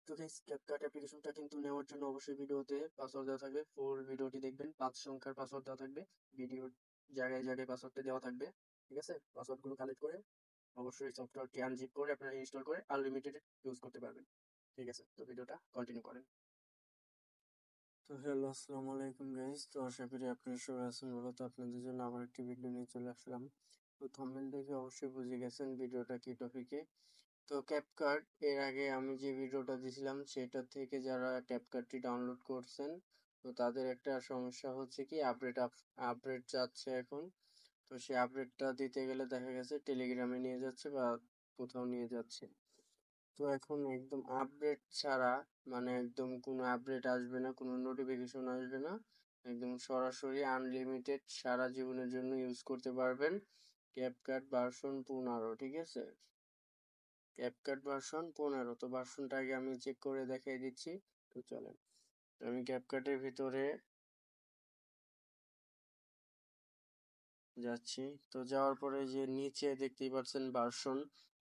তো guys, CapCut অ্যাপ্লিকেশনটা কিন্তু নেওয়ার জন্য অবশ্যই ভিডিওতে পাসওয়ার্ড দেওয়া থাকবে। ফুল ভিডিওটি দেখবেন, 5 সংখ্যার পাসওয়ার্ড দেওয়া থাকবে। ভিডিওর জায়গায় জায়গায় পাসওয়ার্ডটা দেওয়া থাকবে। ঠিক আছে, পাসওয়ার্ডগুলো কালেক্ট করে অবশ্যই সফটওয়্যারটি আনজিপ করে আপনারা ইনস্টল করে আনলিমিটেড ইউজ করতে পারবেন। ঠিক আছে, তো ভিডিওটা কন্টিনিউ করেন। তো হ্যালো, আসসালামু আলাইকুম গাইস। তো আশা করি আপনারা সবাই আছেন ভালো। তো আপনাদের জন্য আবার একটি ভিডিও নিয়ে চলে আসলাম। তো থাম্বনেল দেখে অবশ্যই বুঝে গেছেন ভিডিওটা কি টপিকে। তো ক্যাপকাট এর আগে আমি যে ভিডিওটা দিয়েছিলাম সেটা থেকে যারা ক্যাপকাটটি ডাউনলোড করছেন, তো তাদের একটা সমস্যা হচ্ছে কি আপডেট যাচ্ছে এখন। তো সেই আপডেটটা দিতে গেলে দেখা গেছে টেলিগ্রামে নিয়ে যাচ্ছে বা কোথাও নিয়ে যাচ্ছে। তো এখন একদম আপডেট ছাড়া, মানে একদম কোনো আপডেট আসবে না, কোনো নোটিফিকেশন আসবে না, একদম সরাসরি আনলিমিটেড সারা জীবনের জন্য ইউজ করতে পারবেন ক্যাপকাট ভার্সন 15। ঠিক আছে, ক্যাপকাট ভার্সন 15। তো ভার্সনটা আগে আমি চেক করে দেখাই দিচ্ছি। তো চলেন, আমি ক্যাপকাটের ভিতরে যাচ্ছি। তো যাওয়ার পরে যে নিচে দেখতেই পাচ্ছেন ভার্সন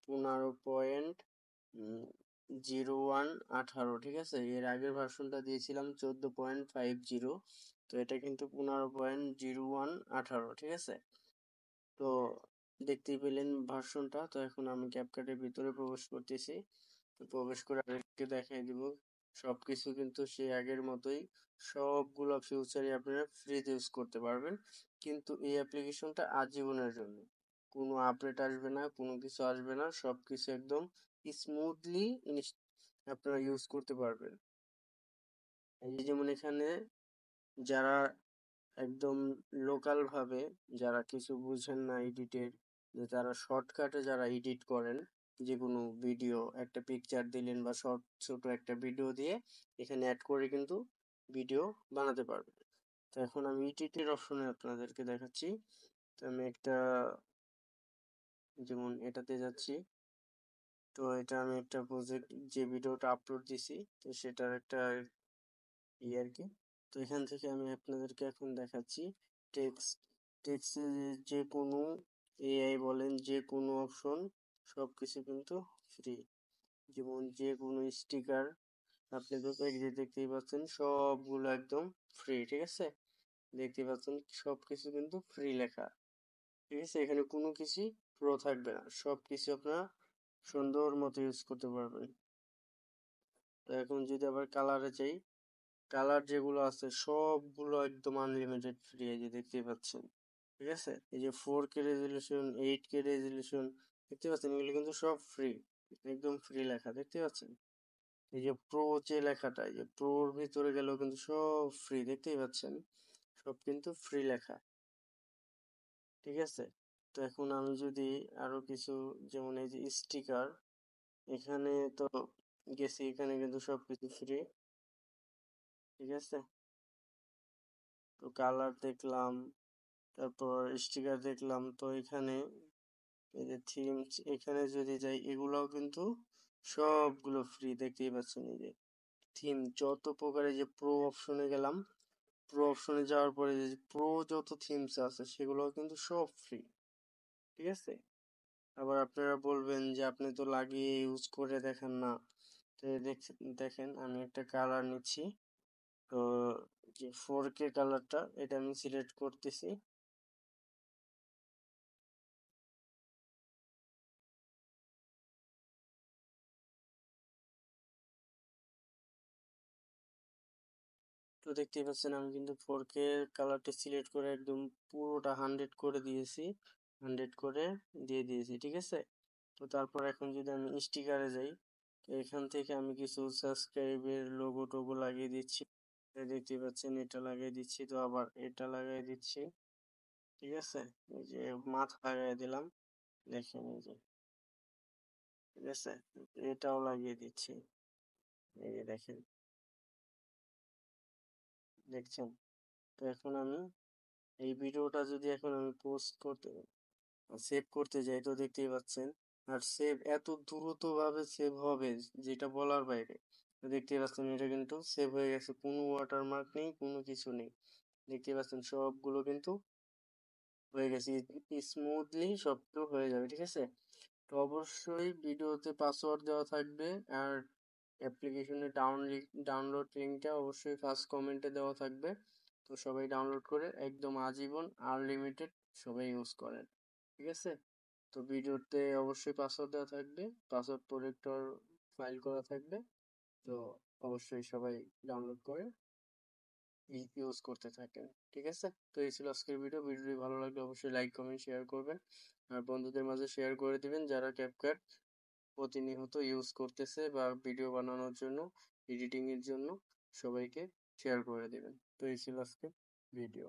15.0118। ঠিক আছে, এর আগের ভার্সনটা দিয়েছিলাম 14.50। তো এটা কিন্তু 15.0118। ঠিক আছে, তো দেখতেই পেলেন ভার্সনটা। তো এখন আমি ক্যাপকাটের ভিতরে প্রবেশ করতেছি। তো প্রবেশ করে আরেকটু দেখাই দিব, সবকিছু কিন্তু সেই আগের মতোই, সবগুলো ফিউচারই আপনারা ফ্রিতে ইউজ করতে পারবেন। কিন্তু এই অ্যাপ্লিকেশনটা আজীবনের জন্য, কোনো আপডেট আসবে না, কোনো কিছু আসবে না, সবকিছু একদম স্মুথলি আপনারা ইউজ করতে পারবেন। এই যেমন এখানে যারা একদম লোকাল ভাবে, যারা কিছু বুঝেন না এডিটের, যে তারা শর্টকাটে যারা এডিট করেন, যে কোনো ভিডিও একটা পিকচার দিলেন বা শর্ট ছোট একটা ভিডিও দিয়ে এখানে অ্যাড করে কিন্তু ভিডিও বানাতে পারবেন। তো এখন আমি এডিটের অপশনে আপনাদেরকে দেখাচ্ছি। তো আমি একটা, যেমন এটাতে যাচ্ছি। তো এটা আমি একটা প্রজেক্ট, যে ভিডিওটা আপলোড দিছি, তো সেটার একটা আর কি। তো এখান থেকে আমি আপনাদেরকে এখন দেখাচ্ছি টেক্সট। টেক্সটে যে কোনো এআই বলেন, যে কোনো অপশন সবকিছু কিন্তু ফ্রি। যেমন যে কোনো স্টিকার আপনি তো দেখতেই পাচ্ছেন সবগুলো একদম ফ্রি। ঠিক আছে, দেখতে পাচ্ছেন সবকিছু কিন্তু ফ্রি লেখা। ঠিক আছে, এখানে কোনো কিছুই প্রো থাকবে না, সবকিছু আপনারা সুন্দর মতো ইউজ করতে পারবেন। তো এখন যদি আবার কালারে যাই, কালার যেগুলো আছে সবগুলো একদম আনলিমিটেড ফ্রি, এই যে দেখতেই পাচ্ছেন। ঠিক আছে, এই যে 4K রেজলিউশন, 8K রেজলিউশন দেখতে পাচ্ছেন, এগুলো কিন্তু সব ফ্রি, একদম ফ্রি লেখা দেখতে পাচ্ছেন। এই যে প্রো যে লেখাটা, এই যে প্রোর ভিতরে গেলেও কিন্তু সব ফ্রি দেখতেই পাচ্ছেন, সব কিন্তু ফ্রি লেখা। ঠিক আছে, তো এখন আমি যদি আরো কিছু, যেমন এই যে স্টিকার, এখানে তো গেছি, এখানে কিন্তু সবকিছু ফ্রি। ঠিক আছে, তো কালার দেখলাম, তারপর স্টিকার দেখলাম। তো এখানে এই যে থিম, এখানে যদি যাই, এগুলাও কিন্তু সবগুলো ফ্রি দেখতেই পাচ্ছেন। এই যে থিম যত প্রকারের, যে প্রো অপশনে গেলাম, প্রো অপশনে যাওয়ার পরে যে প্রো যত থিমস আছে সেগুলোও কিন্তু সব ফ্রি। ঠিক আছে, আবার আপনারা বলবেন যে আপনি তো লাগিয়ে ইউজ করে দেখেন না। তো দেখেন আমি একটা কালার নিচ্ছি। তো যে 4K কালারটা, এটা আমি সিলেক্ট করতেছি। তো দেখতেই পাচ্ছেন আমি কিন্তু 4K কালারটা সিলেক্ট করে একদম পুরোটা 100 করে দিয়েছি, 100 করে দিয়ে দিয়েছি। ঠিক আছে, তো তারপর এখন যদি আমি স্টিকারে যাই, তো এখান থেকে আমি কিছু সাবস্ক্রাইবের লোগো টোগো লাগিয়ে দিচ্ছি। দেখতেই পাচ্ছেন এটা লাগিয়ে দিচ্ছি, তো আবার এটা লাগিয়ে দিচ্ছি। ঠিক আছে, এই যে মাথা লাগিয়ে দিলাম, দেখেন এই যে। ঠিক আছে, এটাও লাগিয়ে দিচ্ছি, এই যে দেখেন, দেখছেন। তো এখন আমি এই ভিডিওটা যদি এখন আমি পোস্ট করতে, সেভ করতে যাই, তো দেখতেই পাচ্ছেন, আর সেভ এত দ্রুত ভাবে সেভ হবে যেটা বলার বাইরে। তো দেখতেই পাচ্ছেন এটা কিন্তু সেভ হয়ে গেছে, কোনো ওয়াটারমার্ক নেই, কোনো কিছু নেই। দেখতেই পাচ্ছেন সবগুলো কিন্তু হয়ে গেছে, স্মুথলি সবগুলো হয়ে যাবে। ঠিক আছে, তো অবশ্যই ভিডিওতে পাসওয়ার্ড দেওয়া থাকবে, আর অ্যাপ্লিকেশনের ডাউনলোড লিঙ্কটা অবশ্যই ফার্স্ট কমেন্টে দেওয়া থাকবে। তো সবাই ডাউনলোড করে একদম আজীবন আনলিমিটেড সবাই ইউজ করেন, ঠিক আছে? তো ভিডিওতে অবশ্যই পাসওয়ার্ড দেওয়া থাকবে, পাসওয়ার্ড প্রোটেক্টর ফাইল করা থাকবে। তো অবশ্যই সবাই ডাউনলোড করে ইউজ করতে থাকেন, ঠিক আছে? তো এই ছিল আজকের ভিডিওটি ভালো লাগলে অবশ্যই লাইক কমেন্ট শেয়ার করবেন আর বন্ধুদের মাঝে শেয়ার করে দিবেন যারা ক্যাপকাট প্রতিনিয়ত ইউজ করতেছে বা ভিডিও বানানোর জন্য, এডিটিং এর জন্য সবাইকে শেয়ার করে দিবেন। তো এই ছিল আজকে ভিডিও।